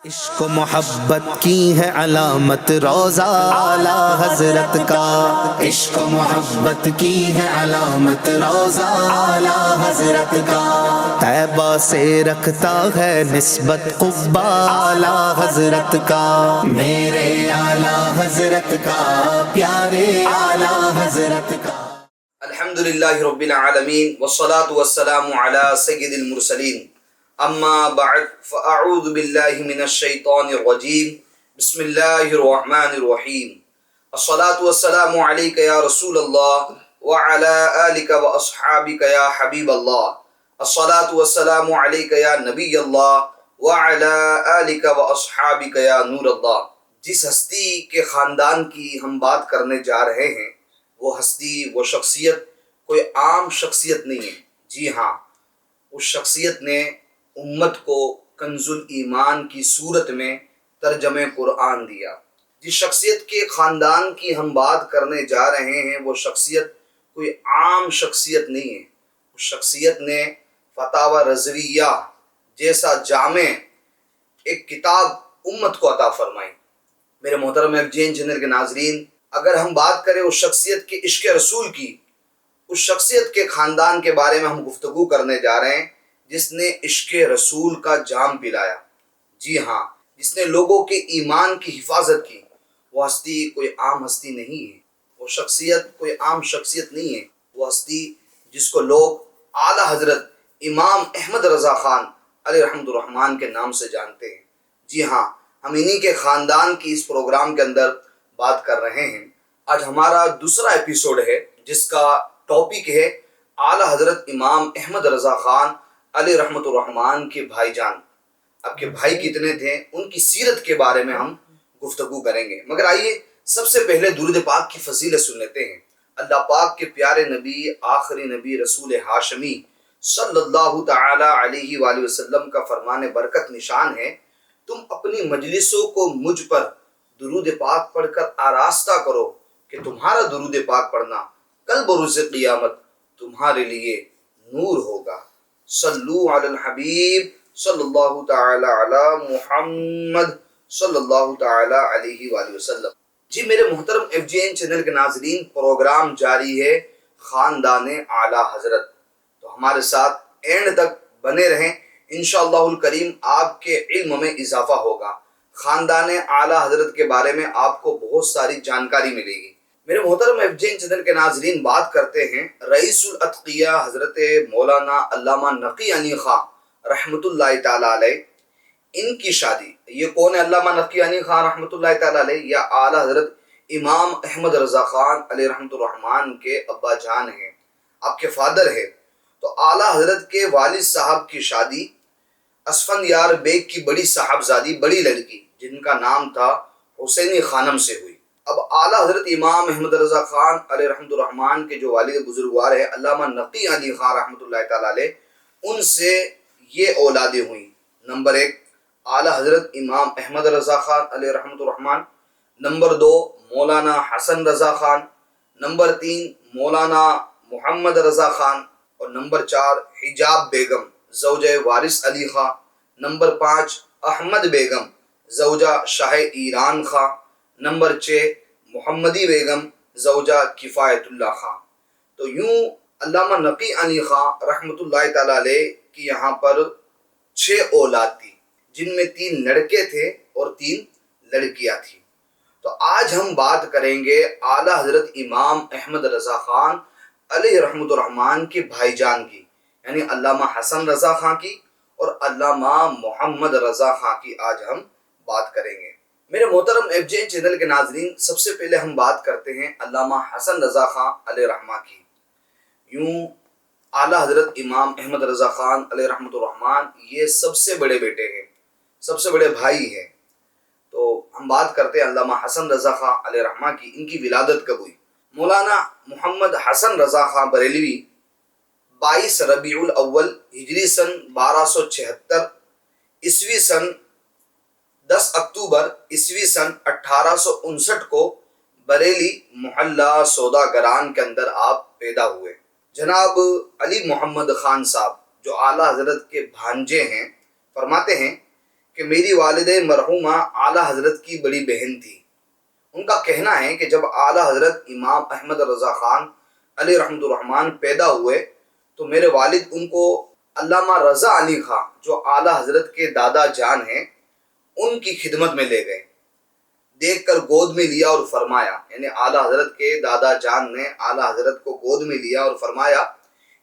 عشق و محبت کی ہے علامت روضہ اعلیٰ حضرت کا، عشق و محبت کی ہے علامت روضہ اعلیٰ حضرت کا، طیبہ سے رکھتا ہے نسبت قبہ اعلیٰ حضرت کا، میرے اعلیٰ حضرت کا، پیارے اعلیٰ حضرت کا۔ الحمدللہ رب العالمین والصلاة والسلام علی سید المرسلین، اما بعد فاعوذ باللہ من الشیطان الرجیم، بسم اللہ الرحمن الرحیم، الصلاة والسلام علیک یا رسول اللہ وعلی آلک واصحابک یا حبیب اللہ، الصلاة والسلام علیک یا نبی اللہ وعلی آلک واصحابک یا نور اللہ۔ جس ہستی کے خاندان کی ہم بات کرنے جا رہے ہیں وہ ہستی، وہ شخصیت کوئی عام شخصیت نہیں ہے۔ جی ہاں، اس شخصیت نے امت کو کنز ایمان کی صورت میں ترجمہ قرآن دیا۔ جس شخصیت کے خاندان کی ہم بات کرنے جا رہے ہیں وہ شخصیت کوئی عام شخصیت نہیں ہے۔ اس شخصیت نے فتاوی رضویہ جیسا جامع ایک کتاب امت کو عطا فرمائی۔ میرے محترم FGN چینل کے ناظرین، اگر ہم بات کریں اس شخصیت کے عشق رسول کی، اس شخصیت کے خاندان کے بارے میں ہم گفتگو کرنے جا رہے ہیں جس نے عشق رسول کا جام پلایا۔ جی ہاں، جس نے لوگوں کے ایمان کی حفاظت کی۔ وہ ہستی کوئی عام ہستی نہیں ہے، وہ شخصیت کوئی عام شخصیت نہیں ہے۔ وہ ہستی جس کو لوگ اعلیٰ حضرت امام احمد رضا خان علیہ رحمۃ الرحمن کے نام سے جانتے ہیں۔ جی ہاں، ہم انہی کے خاندان کی اس پروگرام کے اندر بات کر رہے ہیں۔ آج ہمارا دوسرا ایپیسوڈ ہے جس کا ٹاپک ہے اعلیٰ حضرت امام احمد رضا خان علیہ رحمۃ الرحمن کے بھائی جان۔ آپ کے بھائی کتنے تھے، ان کی سیرت کے بارے میں ہم گفتگو کریں گے، مگر آئیے سب سے پہلے درود پاک کی فضیلت سن لیتے ہیں۔ اللہ پاک کے پیارے نبی، آخری نبی، رسول ہاشمی صلی اللہ تعالی علیہ وآلہ وسلم کا فرمان برکت نشان ہے، تم اپنی مجلسوں کو مجھ پر درود پاک پڑھ کر آراستہ کرو کہ تمہارا درود پاک پڑھنا کل بروز قیامت تمہارے لیے نور ہوگا۔ صلو علی الحبیب صلی اللہ تعالی علی محمد صلی اللہ تعالی علیہ وآلہ وسلم۔ جی میرے محترم FGN چینل کے ناظرین، پروگرام جاری ہے خاندان اعلیٰ حضرت، تو ہمارے ساتھ اینڈ تک بنے رہیں، انشاءاللہ الکریم آپ کے علم میں اضافہ ہوگا۔ خاندان اعلیٰ حضرت کے بارے میں آپ کو بہت ساری جانکاری ملے گی۔ میرے محترم FGN چینل کے ناظرین، بات کرتے ہیں رئیس الاتقیاء حضرت مولانا علامہ نقی عنی خاں رحمۃ اللہ تعالی علیہ، ان کی شادی۔ یہ کون ہے علامہ نقی عنی خاں رحمۃ اللہ تعالی علیہ؟ یا اعلیٰ حضرت امام احمد رضا خان علیہ رحمۃ الرحمن کے ابا جان ہیں، آپ کے فادر ہے۔ تو اعلیٰ حضرت کے والد صاحب کی شادی اسفندیار بیگ کی بڑی صاحبزادی، بڑی لڑکی جن کا نام تھا حسینی خانم سے ہوئی۔ اب اعلیٰ حضرت امام احمد رضا خان علیہ رحمۃ الرحمن کے جو والد بزرگوار ہیں علامہ نقی عنی خاں رحمۃ اللہ تعالی علیہ، ان سے یہ اولادیں ہوئیں۔ نمبر 1 اعلیٰ حضرت امام احمد رضا خان علیہ رحمۃ الرحمن، نمبر 2 مولانا حسن رضا خان، نمبر 3 مولانا محمد رضا خان، اور نمبر 4 حجاب بیگم زوجہ وارث علی خاں، نمبر 5 احمد بیگم زوجہ شاہ ایران خاں، نمبر 6 محمدی بیگم زوجہ کفایت اللہ خاں۔ تو یوں علامہ نقی عنی خاں رحمۃ اللہ تعالی علیہ کی یہاں پر 6 اولاد تھی، جن میں 3 لڑکے تھے اور 3 لڑکیاں تھیں۔ تو آج ہم بات کریں گے اعلیٰ حضرت امام احمد رضا خان علیہ رحمۃ الرحمن کے بھائی جان کی، یعنی علامہ حسن رضا خان کی اور علامہ محمد رضا خان کی آج ہم بات کریں گے۔ میرے محترم FGN چینل کے ناظرین، سب سے پہلے ہم بات کرتے ہیں علامہ حسن رضا خان علیہ رحمہ کی۔ یوں اعلیٰ حضرت امام احمد رضا خان علیہ رحمۃ الرحمن یہ سب سے بڑے بیٹے ہیں، سب سے بڑے بھائی ہیں۔ تو ہم بات کرتے ہیں علامہ حسن رضا خان علیہ رحمہ کی۔ ان کی ولادت کب ہوئی؟ مولانا محمد حسن رضا خان بریلوی 22 ربیع الاول ہجری سن 1276 عیسوی سن 10 اکتوبر عیسوی سن 1859 کو بریلی محلہ سوداگران کے اندر آپ پیدا ہوئے۔ جناب علی محمد خان صاحب جو اعلیٰ حضرت کے بھانجے ہیں، فرماتے ہیں کہ میری والدہ مرحومہ اعلیٰ حضرت کی بڑی بہن تھی. ان کا کہنا ہے کہ جب اعلیٰ حضرت امام احمد رضا خان علیہ رحمۃ الرحمن پیدا ہوئے تو میرے والد ان کو علامہ رضا علی خان جو اعلیٰ حضرت کے دادا جان ہیں ان کی خدمت میں لے گئے. دیکھ کر گود میں لیا اور فرمایا، یعنی اعلیٰ حضرت کے دادا جان نے اعلیٰ حضرت کو گود میں لیا اور فرمایا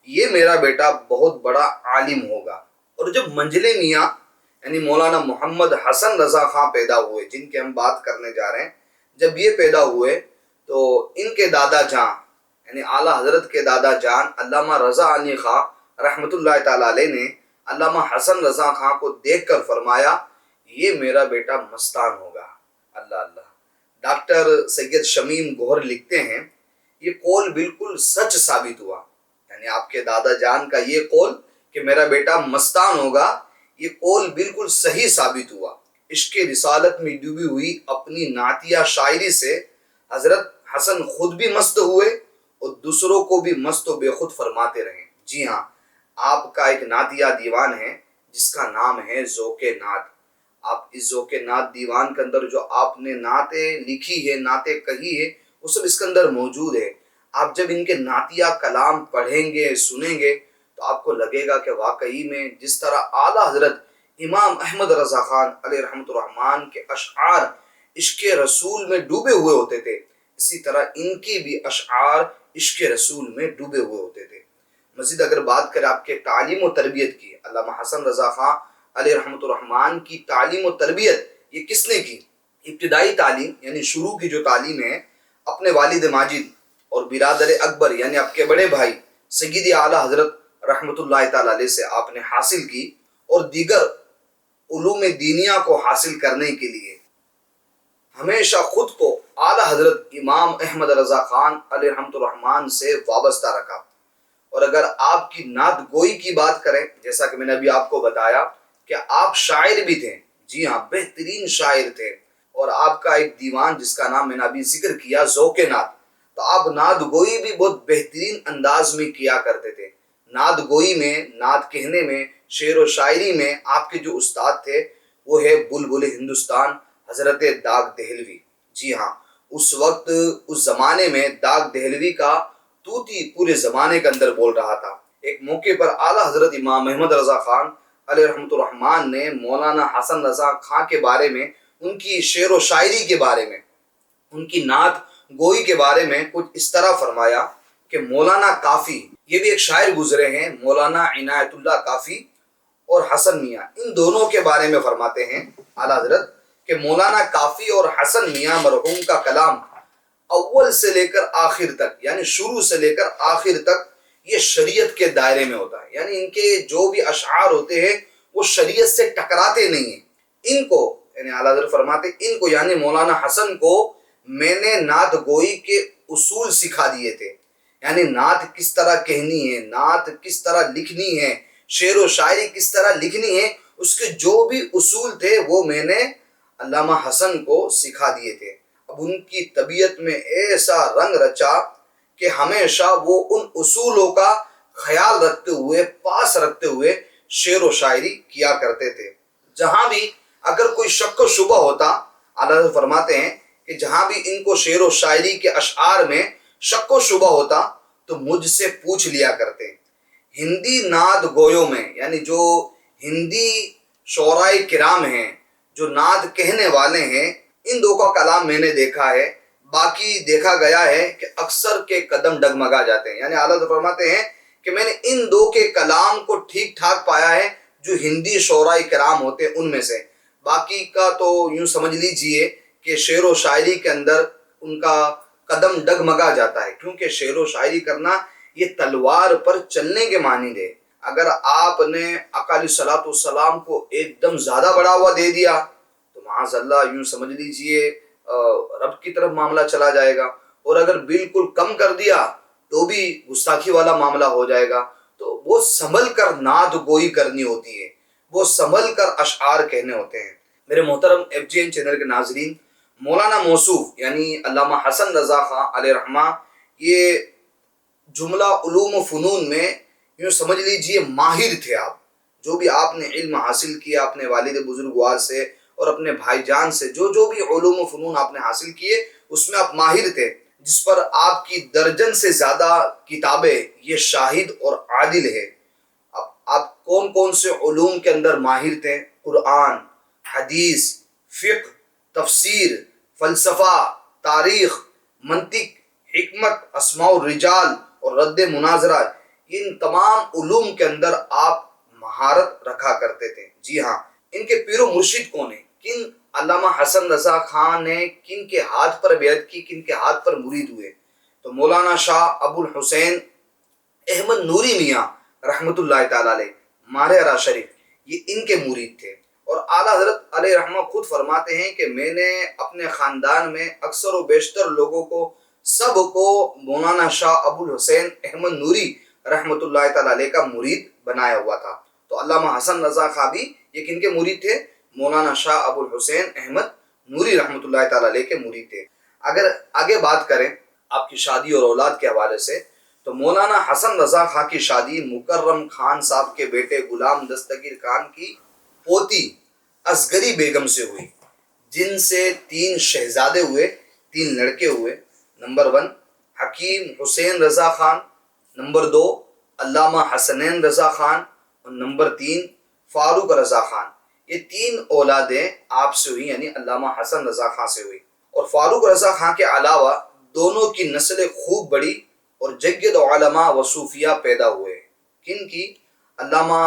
یہ میرا بیٹا بہت بڑا عالم ہوگا. اور جب منجلے میاں یعنی مولانا محمد حسن رضا خان پیدا ہوئے جن کی ہم بات کرنے جا رہے ہیں، جب یہ پیدا ہوئے تو ان کے دادا جان یعنی اعلیٰ حضرت کے دادا جان علامہ رضا علی خان رحمۃ اللہ تعالی علیہ نے علامہ حسن رضا خان کو دیکھ کر فرمایا یہ میرا بیٹا مستان ہوگا. اللہ اللہ. ڈاکٹر سید شمیم گوہر لکھتے ہیں یہ قول بالکل سچ ثابت ہوا، یعنی آپ کے دادا جان کا یہ قول کہ میرا بیٹا مستان ہوگا یہ قول بالکل صحیح ثابت ہوا. عشق رسالت میں ڈوبی ہوئی اپنی نعتیہ شاعری سے حضرت حسن خود بھی مست ہوئے اور دوسروں کو بھی مست و بے خود فرماتے رہے. جی ہاں، آپ کا ایک نعتیہ دیوان ہے جس کا نام ہے ذوق نعت. آپ اس ذوق نعت دیوان کے اندر جو آپ نے نعتیں لکھی ہے، نعتیں کہی ہے، وہ سب اس کے اندر موجود ہے. آپ جب ان کے نعتیہ کلام پڑھیں گے، سنیں گے تو آپ کو لگے گا کہ واقعی میں جس طرح اعلیٰ حضرت امام احمد رضا خان علیہ رحمۃ الرحمن کے اشعار عشق رسول میں ڈوبے ہوئے ہوتے تھے، اسی طرح ان کی بھی اشعار عشق رسول میں ڈوبے ہوئے ہوتے تھے. مزید اگر بات کریں آپ کے تعلیم و تربیت کی، علامہ حسن رضا خان علیہ رحمۃ الرحمن کی تعلیم و تربیت یہ کس نے کی؟ ابتدائی تعلیم یعنی شروع کی جو تعلیم ہے اپنے والد ماجد اور برادر اکبر یعنی آپ کے بڑے بھائی سیدی اعلیٰ حضرت رحمۃ اللہ تعالی علیہ سے آپ نے حاصل کی، اور دیگر علوم دینیہ کو حاصل کرنے کے لیے ہمیشہ خود کو اعلیٰ حضرت امام احمد رضا خان علیہ رحمۃ الرحمن سے وابستہ رکھا. اور اگر آپ کی نعت گوئی کی بات کریں، جیسا کہ میں نے ابھی آپ کو بتایا کہ آپ شاعر بھی تھے، جی ہاں بہترین شاعر تھے، اور آپ کا ایک دیوان جس کا نام میں نے ابھی ذکر کیا ذوق نعت، تو آپ نعت گوئی بھی بہت بہترین انداز میں کیا کرتے تھے. نعت گوئی میں، نعت کہنے میں، شعر و شاعری میں آپ کے جو استاد تھے وہ ہے بلبل ہندوستان حضرت داغ دہلوی. جی ہاں، اس وقت اس زمانے میں داغ دہلوی کا توتی پورے زمانے کے اندر بول رہا تھا. ایک موقع پر اعلیٰ حضرت امام محمد رضا خان علیہ رحمۃ الرحمن نے مولانا حسن رضا خان کے بارے میں، ان کی شعر و شاعری کے بارے میں، ان کی نعت گوئی کے بارے میں کچھ اس طرح فرمایا کہ مولانا کافی، یہ بھی ایک شاعر گزرے ہیں، مولانا عنایت اللہ کافی اور حسن میاں، ان دونوں کے بارے میں فرماتے ہیں اعلیٰ حضرت کہ مولانا کافی اور حسن میاں مرحوم کا کلام اول سے لے کر آخر تک یعنی شروع سے لے کر آخر تک یہ شریعت کے دائرے میں ہوتا ہے. یعنی ان کے جو بھی اشعار ہوتے ہیں وہ شریعت سے ٹکراتے نہیں ہیں. ان کو یعنی اعلیٰ حضرت فرماتے ان کو یعنی مولانا حسن کو میں نے نعت گوئی کے اصول سکھا دیے تھے. یعنی نعت کس طرح کہنی ہے، نعت کس طرح لکھنی ہے، شعر و شاعری کس طرح لکھنی ہے، اس کے جو بھی اصول تھے وہ میں نے علامہ حسن کو سکھا دیے تھے. اب ان کی طبیعت میں ایسا رنگ رچا کہ ہمیشہ وہ ان اصولوں کا خیال رکھتے ہوئے، پاس رکھتے ہوئے شعر و شاعری کیا کرتے تھے. جہاں بھی اگر کوئی شک و شبہ ہوتا، اعلیٰ حضرت فرماتے ہیں کہ جہاں بھی ان کو شعر و شاعری کے اشعار میں شک و شبہ ہوتا تو مجھ سے پوچھ لیا کرتے. ہندی نعت گویوں میں یعنی جو ہندی شعراء کرام ہیں، جو نعت کہنے والے ہیں، ان دو کا کلام میں نے دیکھا ہے. باقی دیکھا گیا ہے کہ اکثر کے قدم ڈگمگا جاتے ہیں. یعنی اعلیٰ فرماتے ہیں کہ میں نے ان دو کے کلام کو ٹھیک ٹھاک پایا ہے جو ہندی شعراء کرام ہوتے ہیں ان میں سے. باقی کا تو یوں سمجھ لیجئے کہ شعر و شاعری کے اندر ان کا قدم ڈگمگا جاتا ہے، کیونکہ شعر و شاعری کرنا یہ تلوار پر چلنے کے مانند ہے. اگر آپ نے آقا علیہ الصلوۃ والسلام کو ایک دم زیادہ بڑھاوا دے دیا تو معاذ اللہ یوں سمجھ لیجئے رب کی طرف معاملہ چلا جائے گا، اور اگر بالکل کم کر دیا تو بھی گستاخی والا معاملہ ہو جائے گا. تو وہ سنبھل کر نعت گوئی کرنی ہوتی ہے، وہ سنبھل کر اشعار کہنے ہوتے ہیں. میرے محترم ایف جی این چینل کے ناظرین، مولانا موصوف یعنی علامہ حسن رضا خان علیہ رحمہ یہ جملہ علوم و فنون میں یوں سمجھ لیجئے ماہر تھے. آپ جو بھی آپ نے علم حاصل کیا اپنے والد بزرگوار سے اور اپنے بھائی جان سے، جو بھی علوم و فنون آپ نے حاصل کیے اس میں آپ ماہر تھے، جس پر آپ کی درجن سے زیادہ کتابیں یہ شاہد اور عادل ہے۔ آپ کون کون سے علوم کے اندر ماہر تھے؟ قرآن، حدیث، فقہ، تفسیر، فلسفہ، تاریخ، منطق، حکمت، اسماء الرجال اور رد مناظرہ، ان تمام علوم کے اندر آپ مہارت رکھا کرتے تھے۔ جی ہاں، ان کے پیر و مرشد کون ہیں؟ کن علامہ حسن رضا خان نے کن کے ہاتھ پر بیعت کی، کن کے ہاتھ پر مرید ہوئے؟ تو مولانا شاہ ابو الحسین احمد نوری میاں رحمۃ اللہ تعالی علیہ مارے شریف، یہ ان کے مرید تھے۔ اور اعلیٰ حضرت علیہ رحمہ خود فرماتے ہیں کہ میں نے اپنے خاندان میں اکثر و بیشتر لوگوں کو، سب کو مولانا شاہ ابو الحسین احمد نوری رحمۃ اللہ تعالی علیہ کا مرید بنایا ہوا تھا۔ تو علامہ حسن رضا خان بھی یہ کن کے مرید تھے؟ مولانا شاہ ابو الحسین احمد نوری رحمۃ اللہ تعالی علیہ کے مرید تھے۔ اگر آگے بات کریں آپ کی شادی اور اولاد کے حوالے سے، تو مولانا حسن رضا خان کی شادی مکرم خان صاحب کے بیٹے غلام دستگیر خان کی پوتی اصغری بیگم سے ہوئی، جن سے 3 شہزادے ہوئے، 3 لڑکے ہوئے۔ نمبر 1 حکیم حسین رضا خان، نمبر 2 علامہ حسنین رضا خان، اور نمبر 3 فاروق رضا خان۔ یہ 3 اولادیں آپ سے ہوئی، یعنی علامہ حسن رضا خان سے ہوئی۔ اور فاروق رضا خان کے علاوہ دونوں کی نسلیں خوب بڑی اور جید علماء و صوفیہ پیدا ہوئے۔ کن کی؟ علامہ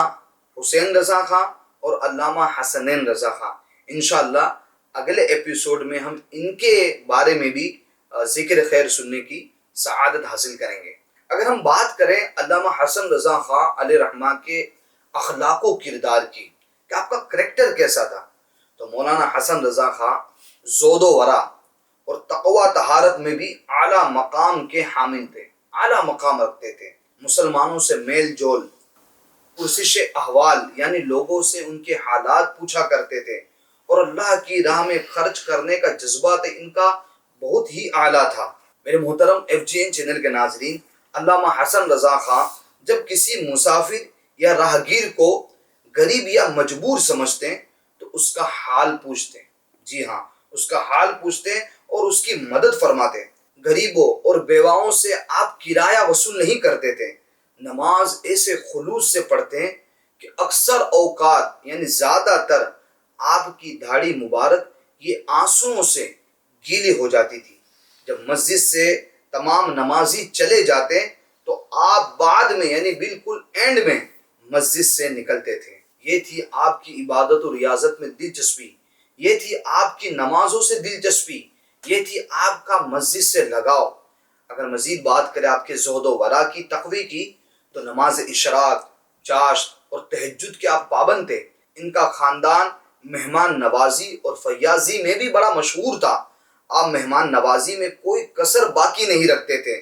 حسین رضا خان اور علامہ حسنین رضا خان۔ انشاءاللہ اگلے ایپیسوڈ میں ہم ان کے بارے میں بھی ذکر خیر سننے کی سعادت حاصل کریں گے۔ اگر ہم بات کریں علامہ حسن رضا خان علیہ رحمہ کے اخلاق و کردار کی کہ آپ کا کریکٹر کیسا تھا، تو مولانا حسن رضا خان زہد و ورع اور تقوی طہارت میں بھی اعلیٰ مقام کے حامل تھے، اعلیٰ مقام رکھتے تھے۔ مسلمانوں سے میل جول، پرسش احوال یعنی لوگوں سے ان کے حالات پوچھا کرتے تھے، اور اللہ کی راہ میں خرچ کرنے کا جذبہ ان کا بہت ہی اعلیٰ تھا۔ میرے محترم FGN چینل کے ناظرین، علامہ حسن رضا خان جب کسی مسافر یا راہگیر کو غریب یا مجبور سمجھتے ہیں تو اس کا حال پوچھتے ہیں۔ جی ہاں، اس کا حال پوچھتے ہیں اور اس کی مدد فرماتے ہیں۔ غریبوں اور بیواؤں سے آپ کرایہ وصول نہیں کرتے تھے، نماز ایسے خلوص سے پڑھتے ہیں کہ اکثر اوقات یعنی زیادہ تر آپ کی داڑھی مبارک یہ آنسوؤں سے گیلی ہو جاتی تھی۔ جب مسجد سے تمام نمازی چلے جاتے تو آپ بعد میں یعنی بالکل اینڈ میں مسجد سے نکلتے تھے۔ یہ تھی آپ کی عبادت و ریاضت میں دلچسپی، یہ تھی آپ کی نمازوں سے دلچسپی، یہ تھی آپ کا مسجد سے لگاؤ۔ اگر مزید بات کریں آپ کے زہد و ورع کی، تقوی کی، تو نماز اشراق، چاشت اور تہجد کے آپ پابند تھے۔ ان کا خاندان مہمان نوازی اور فیاضی میں بھی بڑا مشہور تھا۔ آپ مہمان نوازی میں کوئی کسر باقی نہیں رکھتے تھے،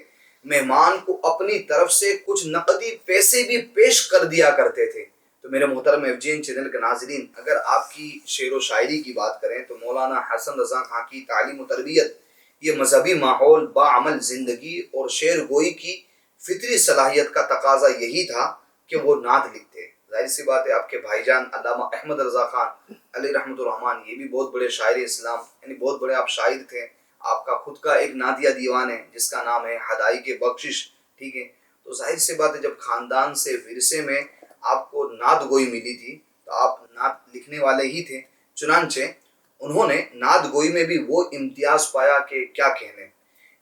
مہمان کو اپنی طرف سے کچھ نقدی پیسے بھی پیش کر دیا کرتے تھے۔ تو میرے محترم FGN چینل کے ناظرین، اگر آپ کی شعر و شاعری کی بات کریں تو مولانا حسن رضا خان کی تعلیم و تربیت، یہ مذہبی ماحول، باعمل زندگی اور شعر گوئی کی فطری صلاحیت کا تقاضا یہی تھا کہ وہ نعت لکھتے۔ ظاہر سی بات ہے آپ کے بھائی جان علامہ احمد رضا خان علیہ رحمۃ الرحمان، یہ بھی بہت بڑے شاعر اسلام، یعنی بہت بڑے آپ شاعر تھے۔ آپ کا خود کا ایک نعتیہ دیوان ہے جس کا نام ہے ہدائی بخشش، ٹھیک ہے۔ تو ظاہر سی بات ہے جب خاندان سے ورثے میں آپ کو نعت گوئی ملی تھی تو آپ نعت لکھنے والے ہی تھے، چنانچہ انہوں نے نعت گوئی میں بھی وہ امتیاز پایا کہ کیا کہنے۔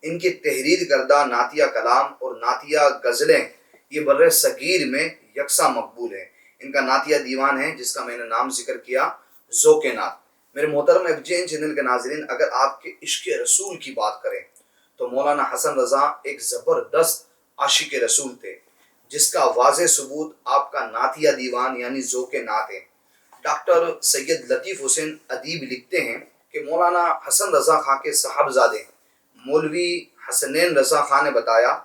ان کی تحریر کردہ نعتیہ کلام اور نعتیہ غزلیں یہ بر صغیر میں یکساں مقبول ہیں۔ ان کا نعتیہ دیوان ہے جس کا میں نے نام ذکر کیا، ذوق نعت۔ میرے محترم FGN چینل کے ناظرین، اگر آپ کے عشق رسول کی بات کریں تو مولانا حسن رضا ایک زبردست عاشق رسول تھے، جس کا واضح ثبوت آپ کا نعتیہ دیوان یعنی ذوق نعت ہے۔ ڈاکٹر سید لطیف حسین ادیب لکھتے ہیں کہ مولانا حسن رضا خان کے صاحبزادے مولوی حسنین رضا خان نے بتایا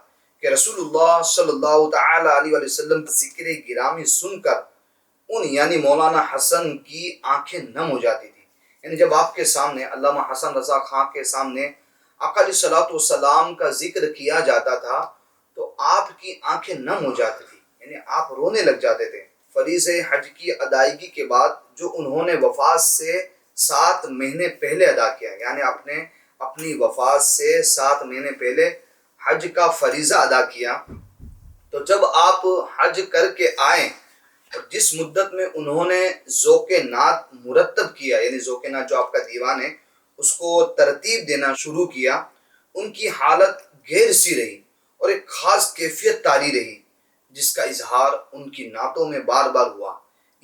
کہ رسول اللہ صلی اللہ تعالی علیہ وسلم کا ذکر گرامی سن کر ان یعنی مولانا حسن کی آنکھیں نم ہو جاتی تھی۔ یعنی جب آپ کے سامنے علامہ حسن رضا خان کے سامنے آقا علیہ الصلوۃ والسلام کا ذکر کیا جاتا تھا تو آپ کی آنکھیں نم ہو جاتی تھی، یعنی آپ رونے لگ جاتے تھے۔ فریضہ حج کی ادائیگی کے بعد جو انہوں نے وفات سے 7 مہینے پہلے ادا کیا، یعنی اپنی وفات سے 7 مہینے پہلے حج کا فریضہ ادا کیا، تو جب آپ حج کر کے آئیں اور جس مدت میں انہوں نے ذوق نعت مرتب کیا، یعنی ذوق نعت جو آپ کا دیوان ہے اس کو ترتیب دینا شروع کیا، ان کی حالت غیر سی رہی اور ایک خاص کیفیت طاری رہی جس کا اظہار ان کی نعتوں میں بار بار ہوا۔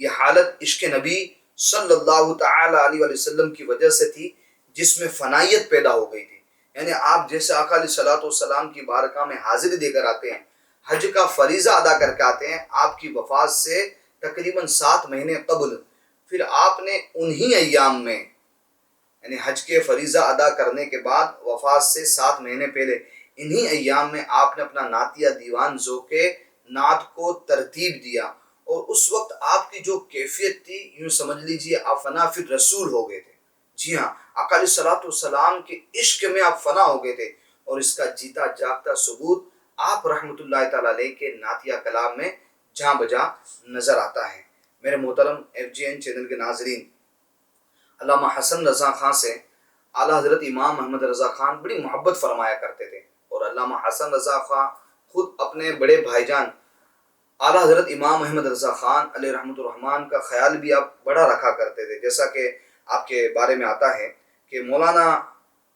یہ حالت عشق نبی صلی اللہ تعالی علیہ وآلہ وسلم کی وجہ سے تھی جس میں فنائیت پیدا ہو گئی تھی، یعنی آپ جیسے آقا علیہ الصلوۃ والسلام کی بارگاہ میں حاضری دے کر آتے ہیں، حج کا فریضہ ادا کر کے آتے ہیں، آپ کی وفات سے تقریباً 7 مہینے قبل پھر آپ نے انہی ایام میں، یعنی حج کے فریضہ ادا کرنے کے بعد وفات سے 7 مہینے پہلے انہی ایام میں آپ نے اپنا نعتیہ دیوان ذوق نعت کو ترتیب دیا، اور اس وقت آپ کی جو کیفیت تھی یوں سمجھ لیجئے آپ فنا فی رسول ہو گئے تھے۔ جی ہاں، آقا علیہ الصلوۃ والسلام کے عشق میں آپ فنا ہو گئے تھے، اور اس کا جیتا جاگتا ثبوت آپ رحمۃ اللہ تعالیٰ علیہ کے نعتیہ کلام میں جہاں بجا نظر آتا ہے۔ میرے محترم FGN چینل کے ناظرین، علامہ حسن رضا خان سے اعلیٰ حضرت امام محمد رضا خان بڑی محبت فرمایا کرتے تھے، اور علامہ حسن رضا خان خود اپنے بڑے بھائی جان اعلیٰ حضرت امام محمد رضا خان علیہ رحمۃ الرحمن کا خیال بھی آپ بڑا رکھا کرتے تھے، جیسا کہ آپ کے بارے میں آتا ہے کہ مولانا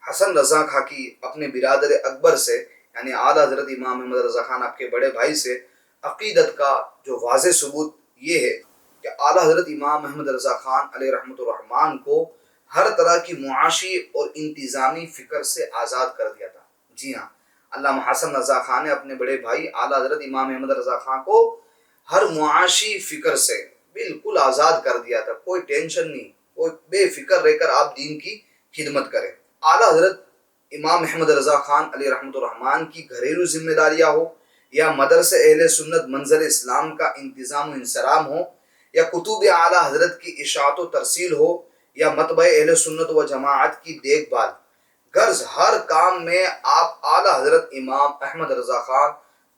حسن رضا خان کی اپنے برادر اکبر سے، یعنی اعلیٰ حضرت امام محمد رضا خان آپ کے بڑے بھائی سے عقیدت کا جو واضح ثبوت یہ ہے کہ اعلیٰ حضرت امام محمد رضا خان علیہ رحمۃ الرحمن کو ہر طرح کی معاشی اور انتظامی فکر سے آزاد کر دیا تھا۔ جی ہاں، علامہ حسن رضا خان نے اپنے بڑے بھائی اعلیٰ حضرت امام محمد رضا خان کو ہر معاشی فکر سے بالکل آزاد کر دیا تھا، کوئی ٹینشن نہیں، کوئی بے فکر رہ کر آپ دین کی خدمت کریں۔ اعلیٰ حضرت امام محمد رضا خان علیہ رحمۃ الرحمن کی گھریلو ذمہ داریاں ہو، یا مدرسہ اہل سنت منظر اسلام کا انتظام و انصرام ہو، یا کتب اعلیٰ حضرت کی اشاعت و ترسیل ہو، یا مطبع اہل سنت و جماعت کی دیکھ بھال، غرض ہر کام میں آپ اعلیٰ حضرت امام احمد رضا خان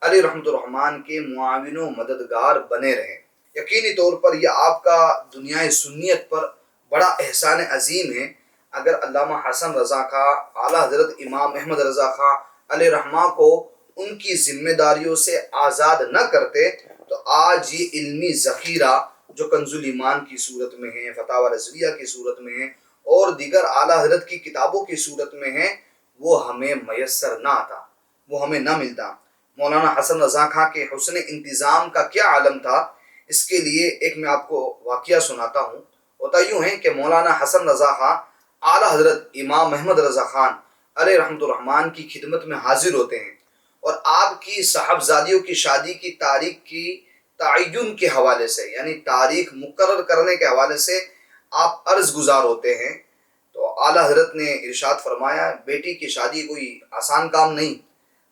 علیہ رحمۃ الرحمن کے معاون و مددگار بنے رہے۔ یقینی طور پر یہ آپ کا دنیائے سنیت پر بڑا احسان عظیم ہے۔ اگر علامہ حسن رضا خان اعلیٰ حضرت امام احمد رضا خان علیہ رحمہ کو ان کی ذمہ داریوں سے آزاد نہ کرتے تو آج یہ علمی ذخیرہ جو کنز الایمان کی صورت میں ہے، فتاوی رضویہ کی صورت میں ہے، اور دیگر اعلیٰ حضرت کی کتابوں کی صورت میں ہے، وہ ہمیں میسر نہ آتا، وہ ہمیں نہ ملتا۔ مولانا حسن رضا خان کے حسن انتظام کا کیا عالم تھا، اس کے لیے ایک میں آپ کو واقعہ سناتا ہوں۔ ہوتا یوں ہے کہ مولانا حسن رضا خان اعلیٰ حضرت امام محمد رضا خان علیہ رحمۃ الرحمن کی خدمت میں حاضر ہوتے ہیں، اور آپ کی صاحبزادیوں کی شادی کی تاریخ کی تعین کے حوالے سے، یعنی تاریخ مقرر کرنے کے حوالے سے آپ عرض گزار ہوتے ہیں۔ تو اعلیٰ حضرت نے ارشاد فرمایا، بیٹی کی شادی کوئی آسان کام نہیں،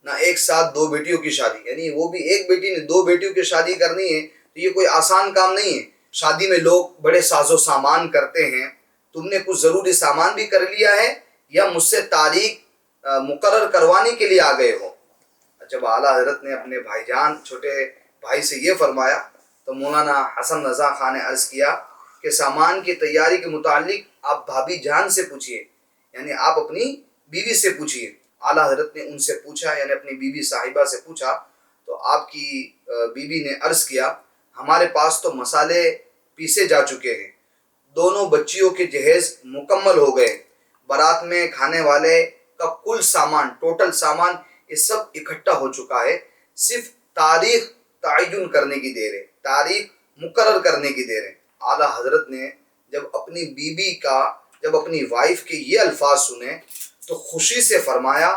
نہ ایک ساتھ 2 بیٹیوں کی شادی، یعنی وہ بھی ایک بیٹی نے 2 بیٹیوں کی شادی کرنی ہے تو یہ کوئی آسان کام نہیں ہے۔ شادی میں لوگ بڑے ساز و سامان کرتے ہیں، تم نے کچھ ضروری سامان بھی کر لیا ہے یا مجھ سے تاریخ مقرر کروانے کے لیے آ گئے ہو؟ جب اعلیٰ حضرت نے اپنے بھائی جان چھوٹے بھائی سے یہ فرمایا تو مولانا حسن رضا خان نے عرض کیا کہ سامان کی تیاری کے متعلق آپ بھابھی جان سے پوچھئے، یعنی آپ اپنی بیوی سے پوچھئے۔ اعلیٰ حضرت نے ان سے پوچھا، یعنی اپنی بیوی صاحبہ سے پوچھا، تو آپ کی بیوی نے عرض کیا، ہمارے پاس تو مسالے پیسے جا چکے ہیں، دونوں بچیوں کے جہیز مکمل ہو گئے، بارات میں کھانے والے کا کل سامان، ٹوٹل سامان یہ سب اکٹھا ہو چکا ہے، صرف تاریخ تعین کرنے کی دیر ہے، تاریخ مقرر کرنے کی دیر ہے۔ اعلیٰ حضرت نے جب اپنی وائف کے یہ الفاظ سنے تو خوشی سے فرمایا،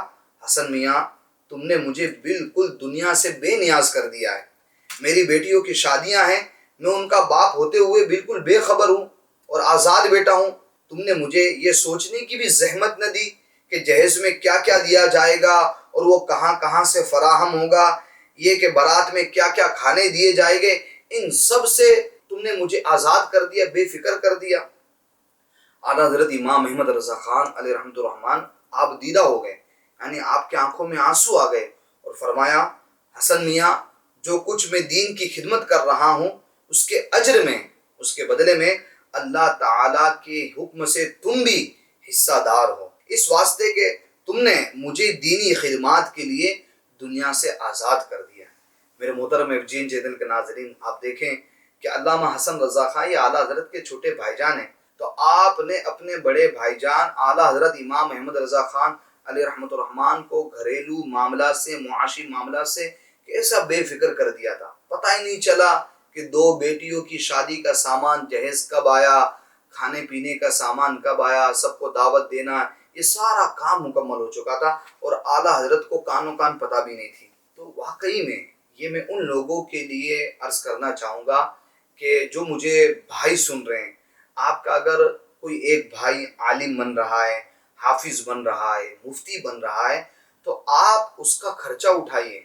حسن میاں تم نے مجھے بالکل دنیا سے بے نیاز کر دیا ہے، میری بیٹیوں کی شادیاں ہیں، میں ان کا باپ ہوتے ہوئے بالکل بے خبر ہوں اور آزاد بیٹا ہوں، تم نے مجھے یہ سوچنے کی بھی زحمت نہ دی کہ جہیز میں کیا کیا دیا جائے گا اور وہ کہاں کہاں سے فراہم ہوگا، یہ کہ بارات میں کیا کیا کھانے دیے جائیں گے، ان سب سے تم نے مجھے آزاد کر دیا، بے فکر کر دیا۔ اعلیٰ حضرت امام محمد رضا خان علیہ رحمۃ الرحمن آپ دیدہ ہو گئے، یعنی آپ کے آنکھوں میں آنسو آ گئے، اور فرمایا، حسن میاں جو کچھ میں دین کی خدمت کر رہا ہوں اس کے اجر میں، اس کے بدلے میں اللہ تعالیٰ کے حکم سے تم بھی حصہ دار ہو، اس واسطے کہ تم نے مجھے دینی خدمات کے لیے دنیا سے آزاد کر دیا۔ میرے محترم FGN چینل کے ناظرین، آپ دیکھیں کہ علامہ حسن رضا خان یہ اعلیٰ حضرت کے چھوٹے بھائی جان ہیں، تو آپ نے اپنے بڑے بھائی جان اعلیٰ حضرت امام احمد رضا خان علیہ رحمۃ الرحمان کو گھریلو معاملات سے، معاشی معاملات سے کیسا بے فکر کر دیا تھا۔ پتہ ہی نہیں چلا کہ 2 بیٹیوں کی شادی کا سامان جہیز کب آیا، کھانے پینے کا سامان کب آیا، سب کو دعوت دینا، یہ سارا کام مکمل ہو چکا تھا اور اعلیٰ حضرت کو کانوں کان پتہ بھی نہیں تھی۔ تو واقعی میں یہ میں ان لوگوں کے لیے عرض کرنا چاہوں گا کہ جو مجھے بھائی سن رہے ہیں، آپ کا اگر کوئی ایک بھائی عالم بن رہا ہے، حافظ بن رہا ہے، مفتی بن رہا ہے، تو آپ اس کا خرچہ اٹھائیے،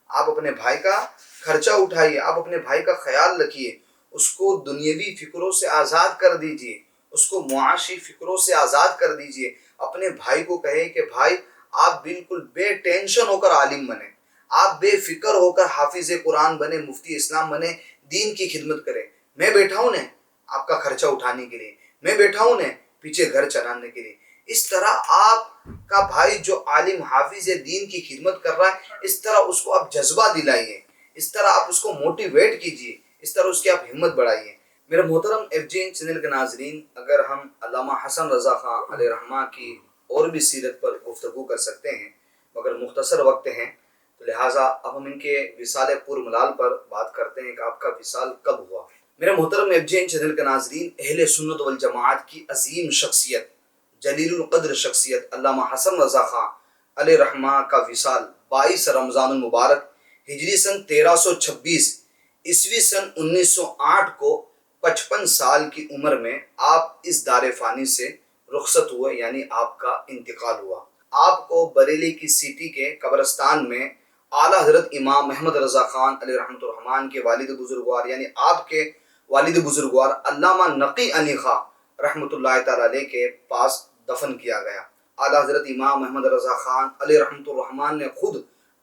آپ اپنے بھائی کا خرچہ اٹھائیے، آپ اپنے بھائی کا خیال رکھیے، اس کو دنیاوی فکروں سے آزاد کر دیجیے، اس کو معاشی فکروں سے آزاد کر دیجیے۔ اپنے بھائی کو کہیں کہ بھائی آپ بالکل بے ٹینشن ہو کر عالم بنیں، آپ بے فکر ہو کر حافظ قرآن بنے، مفتی اسلام بنے، دین کی خدمت کریں۔ میں بیٹھا ہوں نے آپ کا خرچہ اٹھانے کے لیے، میں بیٹھا ہوں نے پیچھے گھر چلانے کے لیے۔ اس طرح آپ کا بھائی جو عالم حافظ دین کی خدمت کر رہا ہے، اس طرح اس کو آپ جذبہ دلائیے، اس طرح آپ اس کو موٹیویٹ کیجیے، اس طرح اس کی آپ ہمت بڑھائیے۔ میرے محترم FGN چینل کے ناظرین، اگر ہم علامہ حسن رضا خان علیہ رحمہ کی اور بھی سیرت پر گفتگو کر سکتے ہیں، مگر مختصر وقت ہیں، تو لہٰذا اب ہم ان کے وصال پرملال پر بات کرتے ہیں کہ آپ کا وصال کب ہوا۔ میرے محترم FGN چینل کے ناظرین، اہل سنت والجماعت کی عظیم شخصیت، جلیل القدر شخصیت علامہ حسن رضا خان علیہ رحمہ کا وصال 22 رمضان المبارک ہجری سن 1326 عیسوی سن 1908 کو 55 سال کی عمر میں آپ اس دار فانی سے رخصت ہوئے، یعنی آپ کا انتقال ہوا۔ آپ کو بریلی کی سٹی کے قبرستان میں اعلیٰ حضرت امام احمد رضا خان علیہ رحمۃ الرحمان کے والد بزرگوار، یعنی آپ کے والد بزرگوار علامہ نقی علی خان رحمۃ اللہ تعالی علیہ کے پاس دفن کیا گیا۔ اعلیٰ حضرت امام احمد رضا خان علیہ رحمۃ الرحمان نے خود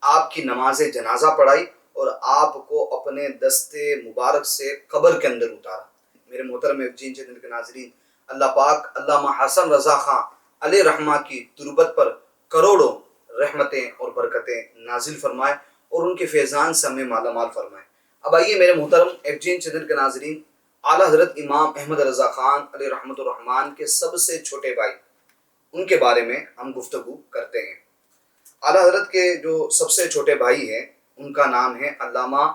آپ کی نماز جنازہ پڑھائی اور آپ کو اپنے دستے مبارک سے قبر کے اندر اتارا۔ میرے محترم FGN چینل کے ناظرین، اللہ پاک علامہ حسن رضا خان علیہ رحمہ کی تربت پر کروڑوں رحمتیں اور برکتیں نازل فرمائے اور ان کے فیضان سے ہمیں مالا مال فرمائے۔ اب آئیے میرے محترم FGN چینل کے ناظرین، اعلیٰ حضرت امام احمد رضا خان علیہ رحمۃ الرحمان کے سب سے چھوٹے بھائی، ان کے بارے میں ہم گفتگو کرتے ہیں۔ اعلیٰ حضرت کے جو سب سے چھوٹے بھائی ہیں، ان کا نام ہے علامہ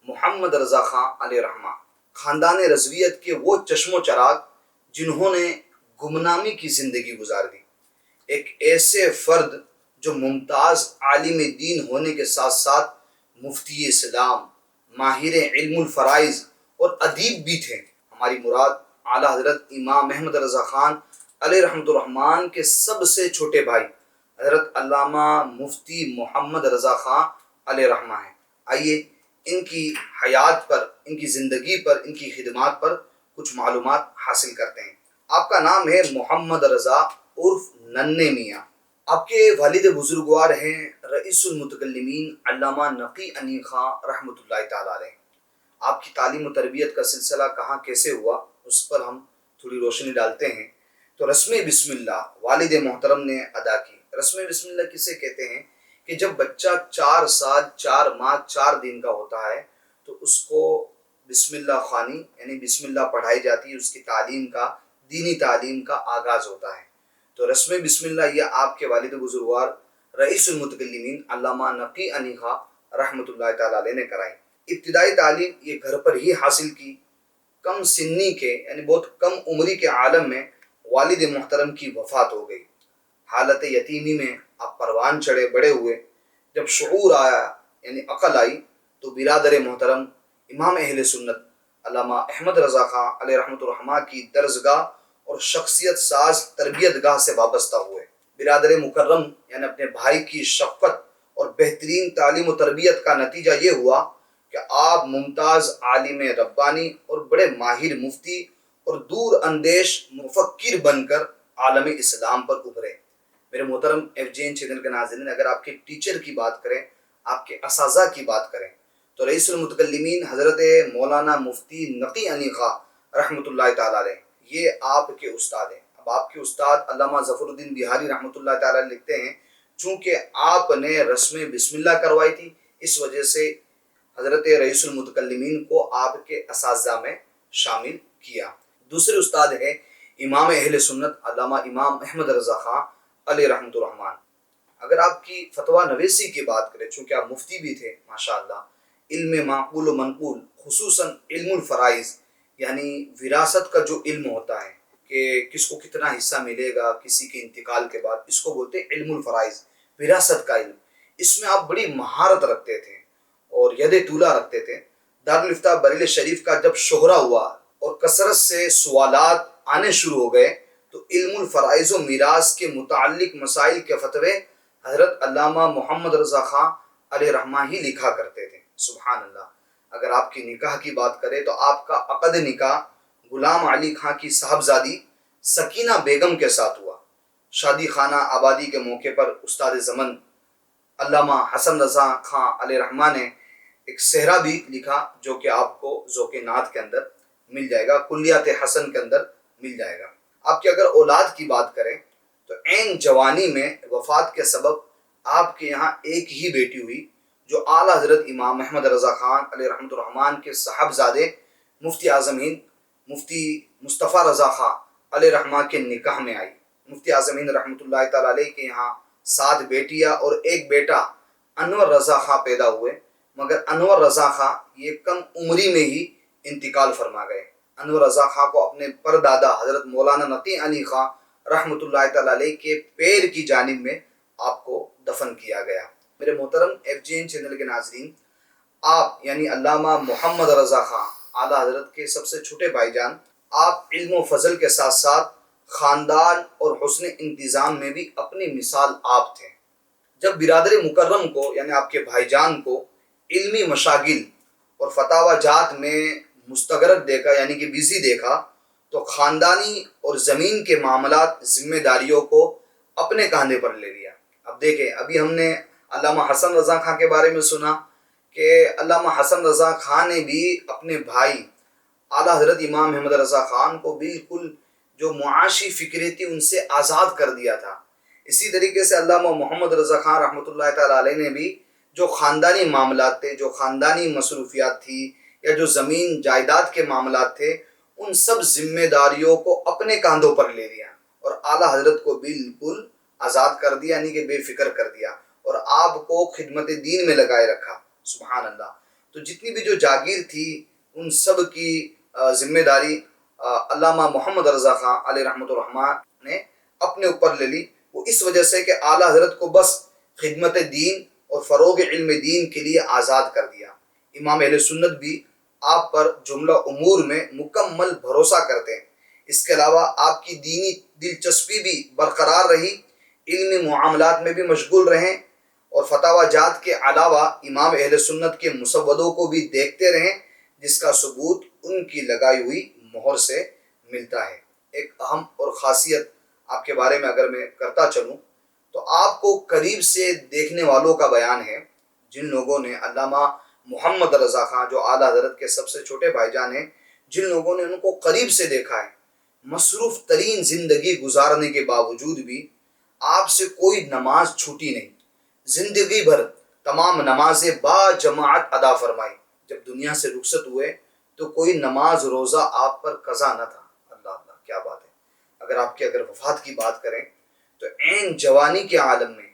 محمد رضا خان علیہ رحمہ، خاندان رضویت کے وہ چشم و چراغ جنہوں نے گمنامی کی زندگی گزار دی۔ ایک ایسے فرد جو ممتاز عالم دین ہونے کے ساتھ ساتھ مفتی اسلام، ماہر علم الفرائض اور ادیب بھی تھے۔ ہماری مراد اعلیٰ حضرت امام احمد رضا خان علیہ رحمۃ الرحمان کے سب سے چھوٹے بھائی حضرت علامہ مفتی محمد رضا خان علیہ رحمہ ہیں۔ آئیے ان کی حیات پر، ان کی زندگی پر، ان کی خدمات پر کچھ معلومات حاصل کرتے ہیں۔ آپ کا نام ہے محمد رضا عرف ننھے میاں۔ آپ کے والد بزرگوار ہیں رئیس المتکلمین علامہ نقی علی خان رحمۃ اللہ تعالی علیہ۔ آپ کی تعلیم و تربیت کا سلسلہ کہاں کیسے ہوا، اس پر ہم تھوڑی روشنی ڈالتے ہیں۔ تو رسم بسم اللہ والد محترم نے ادا کی۔ رسم بسم اللہ کسے کہتے ہیں کہ جب بچہ 4 سال 4 ماہ 4 دن کا ہوتا ہے تو اس کو بسم اللہ خوانی یعنی بسم اللہ پڑھائی جاتی ہے، اس کی تعلیم کا، دینی تعلیم کا آغاز ہوتا ہے۔ تو رسم بسم اللہ یہ آپ کے والد بزرگوار رئیس المتکلمین علامہ نقی علی خان رحمۃ اللہ تعالی علیہ نے کرائی۔ ابتدائی تعلیم یہ گھر پر ہی حاصل کی۔ کم سنی کے یعنی بہت کم عمری کے عالم میں والد محترم کی وفات ہو گئی۔ حالت یتیمی میں آپ پروان چڑھے بڑے ہوئے۔ جب شعور آیا یعنی عقل آئی تو برادر محترم امام اہل سنت علامہ احمد رضا خان علیہ رحمۃ الرحمہ کی درسگاہ اور شخصیت ساز تربیت گاہ سے وابستہ ہوئے۔ برادر مکرم یعنی اپنے بھائی کی شفقت اور بہترین تعلیم و تربیت کا نتیجہ یہ ہوا کہ آپ ممتاز عالم ربانی اور بڑے ماہر مفتی اور دور اندیش مفکر بن کر عالم اسلام پر ابھرے۔ میرے محترم FGN چینل کے ناظرین، اگر آپ کے ٹیچر کی بات کریں، آپ کے اساتذہ کی بات کریں، تو رئیس المتکلمین حضرت مولانا مفتی نقی علی خاں رحمۃ اللہ تعالیٰ علیہ یہ آپ کے استاد ہیں۔ اب آپ کے استاد علامہ ظفر الدین بہاری رحمۃ اللہ تعالیٰ علیہ لکھتے ہیں چونکہ آپ نے رسم بسم اللہ کروائی تھی، اس وجہ سے حضرت رئیس المتکلمین کو آپ کے اساتذہ میں شامل کیا۔ دوسرے استاد ہے امام اہل سنت علامہ امام احمد رضا خان علیہ رحمۃ الرحمان۔ اگر آپ کی فتویٰ نویسی کی بات کریں، چونکہ آپ مفتی بھی تھے ماشاءاللہ، علم معقول و منقول خصوصاً علم الفرائض یعنی وراثت کا جو علم ہوتا ہے کہ کس کو کتنا حصہ ملے گا کسی کے انتقال کے بعد، اس کو بولتے ہیں علم الفرائض، وراثت کا علم۔ اس میں آپ بڑی مہارت رکھتے تھے اور ید طولہ رکھتے تھے۔ دارالفتہ بریلی شریف کا جب شہرہ ہوا اور کثرت سے سوالات آنے شروع ہو گئے تو علم الفرائض و میراث کے متعلق مسائل کے فتوے حضرت علامہ محمد رضا خان علیہ رحمہ ہی لکھا کرتے تھے۔ سبحان اللہ۔ اگر آپ کی نکاح کی بات کریں تو آپ کا عقد نکاح غلام علی خان کی صاحبزادی سکینہ بیگم کے ساتھ ہوا۔ شادی خانہ آبادی کے موقع پر استاد زمن علامہ حسن رضا خان علیہ رحمہ نے ایک صحرا بھی لکھا جو کہ آپ کو ذوق نعت کے اندر مل جائے گا، کلیات حسن کے اندر مل جائے گا۔ آپ کی اگر اولاد کی بات کریں تو عین جوانی میں وفات کے سبب آپ کے یہاں ایک ہی بیٹی ہوئی جو اعلیٰ حضرت امام احمد رضا خان علیہ رحمۃ الرحمان کے صاحبزادے مفتی اعظم ہند مفتی مصطفیٰ رضا خان علیہ رحمہ کے نکاح میں آئی۔ مفتی اعظم ہند رحمۃ اللہ تعالیٰ علیہ کے یہاں 7 بیٹیاں اور ایک بیٹا انور رضا خان پیدا ہوئے، مگر انور رضا خان یہ کم عمری میں ہی انتقال فرما گئے۔ انور رضا خان کو اپنے پردادا حضرت مولانا نقی علی خان رحمۃ اللہ تعالیٰ علیہ کے پیر کی جانب میں آپ کو دفن کیا گیا۔ میرے محترم FGN چینل کے ناظرین، آپ یعنی علامہ محمد رضا خان اعلیٰ حضرت کے سب سے چھوٹے بھائی جان، آپ علم و فضل کے ساتھ ساتھ خاندان اور حسن انتظام میں بھی اپنی مثال آپ تھے۔ جب برادر مکرم کو یعنی آپ کے بھائی جان کو علمی مشاغل اور فتاوی جات میں مستغرق دیکھا یعنی کہ بزی دیکھا تو خاندانی اور زمین کے معاملات ذمہ داریوں کو اپنے کاندھے پر لے لیا۔ اب دیکھیں، ابھی ہم نے علامہ حسن رضا خان کے بارے میں سنا کہ علامہ حسن رضا خان نے بھی اپنے بھائی اعلیٰ حضرت امام احمد رضا خان کو بالکل جو معاشی فکریں تھی ان سے آزاد کر دیا تھا۔ اسی طریقے سے علامہ محمد رضا خان رحمۃ اللہ تعالیٰ علیہ نے بھی جو خاندانی معاملات تھے، جو خاندانی مصروفیات تھی یا جو زمین جائیداد کے معاملات تھے، ان سب ذمہ داریوں کو اپنے کاندھوں پر لے لیا اور اعلیٰ حضرت کو بالکل آزاد کر دیا یعنی کہ بے فکر کر دیا اور آپ کو خدمت دین میں لگائے رکھا۔ سبحان اللہ۔ تو جتنی بھی جو جاگیر تھی ان سب کی ذمہ داری علامہ محمد رضا خان علیہ رحمۃ الرحمٰن نے اپنے اوپر لے لی۔ وہ اس وجہ سے کہ اعلیٰ حضرت کو بس خدمت دین اور فروغ علم دین کے لیے آزاد کر دیا۔ امام اہل سنت بھی آپ پر جملہ امور میں مکمل بھروسہ کرتے ہیں۔ اس کے علاوہ آپ کی دینی دلچسپی بھی برقرار رہی، علمی معاملات میں بھی مشغول رہیں اور فتاوی جات کے علاوہ امام اہل سنت کے مسودوں کو بھی دیکھتے رہیں، جس کا ثبوت ان کی لگائی ہوئی مہر سے ملتا ہے۔ ایک اہم اور خاصیت آپ کے بارے میں اگر میں کرتا چلوں تو آپ کو قریب سے دیکھنے والوں کا بیان ہے، جن لوگوں نے علامہ محمد رضا خان جو اعلیٰ حضرت کے سب سے چھوٹے بھائی جان ہیں، جن لوگوں نے ان کو قریب سے دیکھا ہے، مصروف ترین زندگی گزارنے کے باوجود بھی آپ سے کوئی نماز چھوٹی نہیں، زندگی بھر تمام نمازیں با جماعت ادا فرمائی۔ جب دنیا سے رخصت ہوئے تو کوئی نماز روزہ آپ پر قضا نہ تھا۔ اللہ اللہ، کیا بات ہے۔ اگر وفات کی بات کریں تو عین جوانی کے عالم میں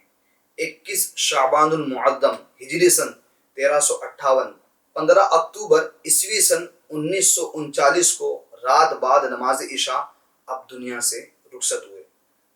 21 شعبان المعظم ہجری سن 1358 15 اکتوبر عیسوی سن 1939 کو رات بعد نماز عشاء اب دنیا سے رخصت ہوئے۔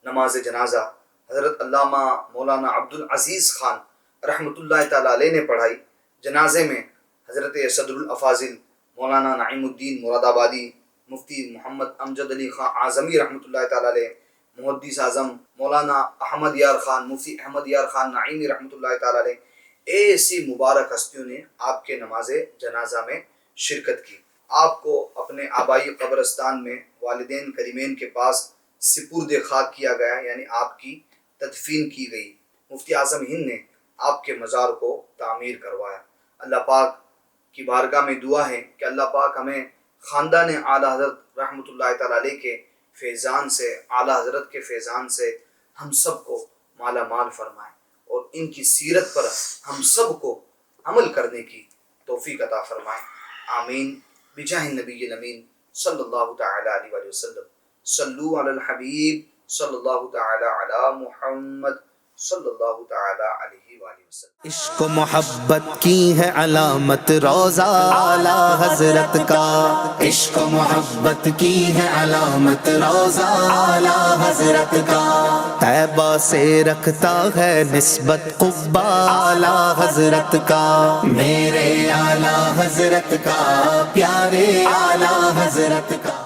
نماز جنازہ حضرت علامہ مولانا عبدالعزیز خان رحمۃ اللہ تعالیٰ علیہ نے پڑھائی۔ جنازے میں حضرت صدر الافاضل مولانا نعیم الدین مراد آبادی، مفتی محمد امجد علی خان اعظمی رحمۃ اللہ تعالیٰ علیہ، محدث اعظم مولانا احمد یار خان، مفتی احمد یار خان نعیمی رحمۃ اللہ تعالیٰ علیہ، ایسی مبارک ہستیوں نے آپ کے نماز جنازہ میں شرکت کی۔ آپ کو اپنے آبائی قبرستان میں والدین کریمین کے پاس سپرد خاک کیا گیا یعنی آپ کی تدفین کی گئی۔ مفتی اعظم ہند نے آپ کے مزار کو تعمیر کروایا۔ اللہ پاک کی بارگاہ میں دعا ہے کہ اللہ پاک ہمیں خاندان اعلیٰ حضرت رحمۃ اللہ تعالیٰ علیہ کے فیضان سے، اعلیٰ حضرت کے فیضان سے ہم سب کو مالا مال فرمائے اور ان کی سیرت پر ہم سب کو عمل کرنے کی توفیق عطا فرمائے. آمین بجاہ النبی الامین صلی اللہ تعالی علیہ وآلہ وسلم. صلو علی الحبیب صلی اللہ تعالی علی محمد صلی اللہ تعالی علیہ وآلہ وسلم. عشق و محبت کی ہے علامت روضہ اعلیٰ حضرت کا. عشق و محبت کی ہے علامت روضہ اعلیٰ حضرت کا. طیبہ سے رکھتا ہے نسبت قبہ اعلیٰ حضرت کا. میرے اعلیٰ حضرت کا، پیارے اعلیٰ حضرت کا.